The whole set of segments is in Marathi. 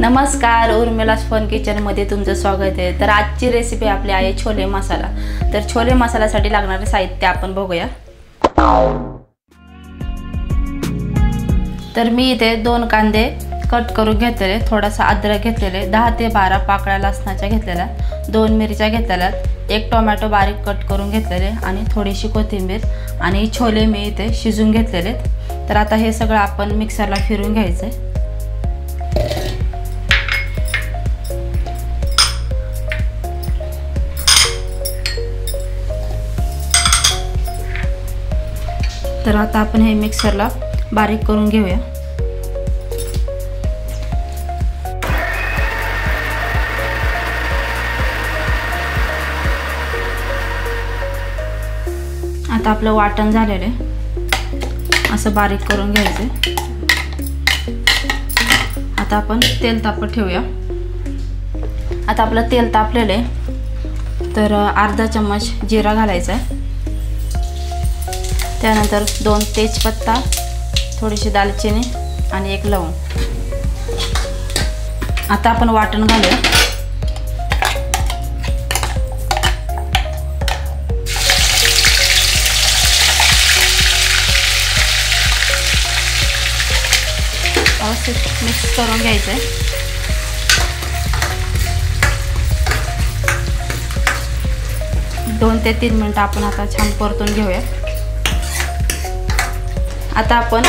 नमस्कार, उर्मिलास फन किचनमध्ये तुमचं स्वागत आहे। तर आजची रेसिपी आपली आहे छोले मसाला। तर छोले मसाल्यासाठी लागणारे साहित्य आपण बघूया। तर मी इथे 2 कांदे कट करून घेतलेले, थोडासा अद्रक घेतलेले, 10 ते 12 पाकळ्या लसणाच्या घेतलेल्या, 2 मिरच्या घेतलेल्या, 1 टोमॅटो बारीक कट करून घेतलेले आणि थोडीशी कोथिंबीर आणि छोले मी इथे शिजून घेतलेले। तर आता हे सगळं आपण मिक्सरला फिरवून घ्यायचं। तर आता आपण हे मिक्सरला बारीक करून घेऊया। आता आपलं वाटण झालेलं आहे, असं बारीक करून घ्यायचं। आता आपण तेल तापत ठेवूया। आता आपलं तेल तापलेलं आहे, तर अर्धा चम्मच जिरा घालायचा आहे, त्यानंतर 2 तेजपत्ता, थोडीशी दालचिनी आणि 1 लवंग। आता आपण वाटण घालूया। व्यवस्थित मिक्स करून घ्यायचं आहे। 2 ते 3 मिनिटं आपण आता छान परतून घेऊया। आता आपण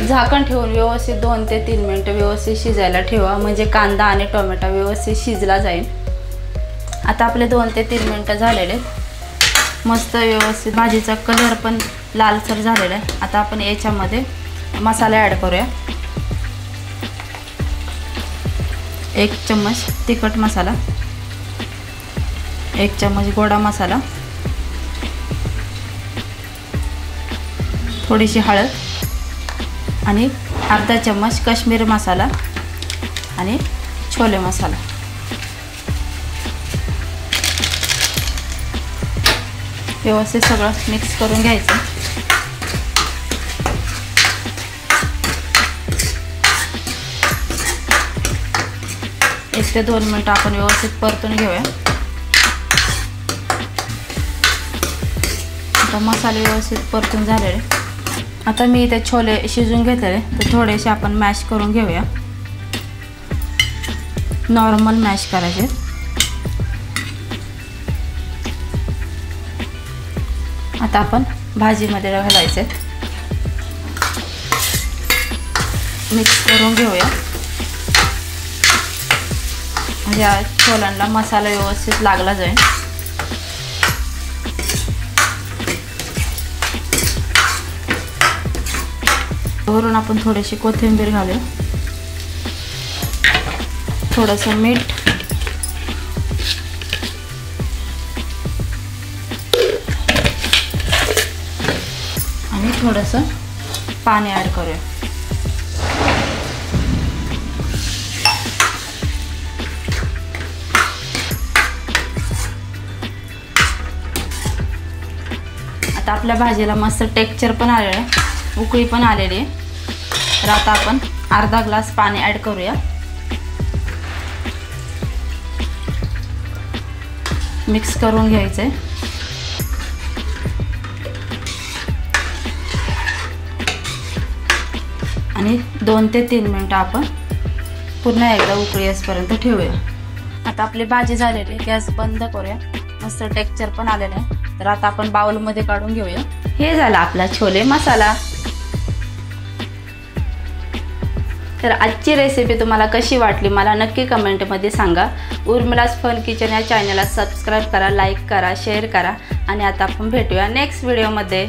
झाकण ठेवून व्यवस्थित 2 ते 3 मिनिटं व्यवस्थित शिजायला ठेवा, म्हणजे कांदा आणि टोमॅटो व्यवस्थित शिजला जाईल। आता आपले 2 ते 3 मिनिटं झालेले, मस्त व्यवस्थित भाजीचा कलर पण लालसर झालेला आहे। आता आपण याच्यामध्ये मसाले ॲड करूया। 1 चम्मच तिखट मसाला, 1 चम्मच गोडा मसाला, थोडीशी हळद आणि अर्धा चम्मच काश्मीरी मसाला आणि छोले मसाला। व्यवस्थित सगळं मिक्स करून घ्यायचं। एक ते 2 मिनिटं आपण व्यवस्थित परतून घेऊया। आता मसाले व्यवस्थित परतून झालेले, आता मी इथे छोले शिजून घेतलेले, तर थोडेसे आपण मॅश करून घेऊया। नॉर्मल मॅश करायचे। आता आपण भाजीमध्ये घालायचे, मिक्स करून घेऊया, म्हणजे छोल्यांना मसाला व्यवस्थित लागला जाईल। वरून आपण थोडीशी कोथिंबीर घालूया, थोडंसं मीठ आणि थोडंसं पाणी ॲड करूया। आता आपल्या भाजीला मस्त टेक्स्चर पण आलेलं आहे, उकळी पण आलेली आहे। तर आता आपण अर्धा ग्लास पाणी ॲड करूया। मिक्स करून घ्यायचं आहे आणि 2 ते 3 मिनिटं आपण पुन्हा एकदा उकळी येईपर्यंत ठेवूया। आता आपली भाजी झालेली, गॅस बंद करूया। मस्त टेक्स्चर पण आलेलं आहे, तर आता आपण बाउलमध्ये काढून घेऊया। हे झाला आपला छोले मसाला। तर आजची रेसिपी तुम्हाला कशी वाटली मला नक्की कमेंटमध्ये सांगा। उर्मिलास फन किचन या चॅनलला सबस्क्राईब करा, लाईक करा, शेअर करा आणि आता आपण भेटूया नेक्स्ट व्हिडिओमध्ये।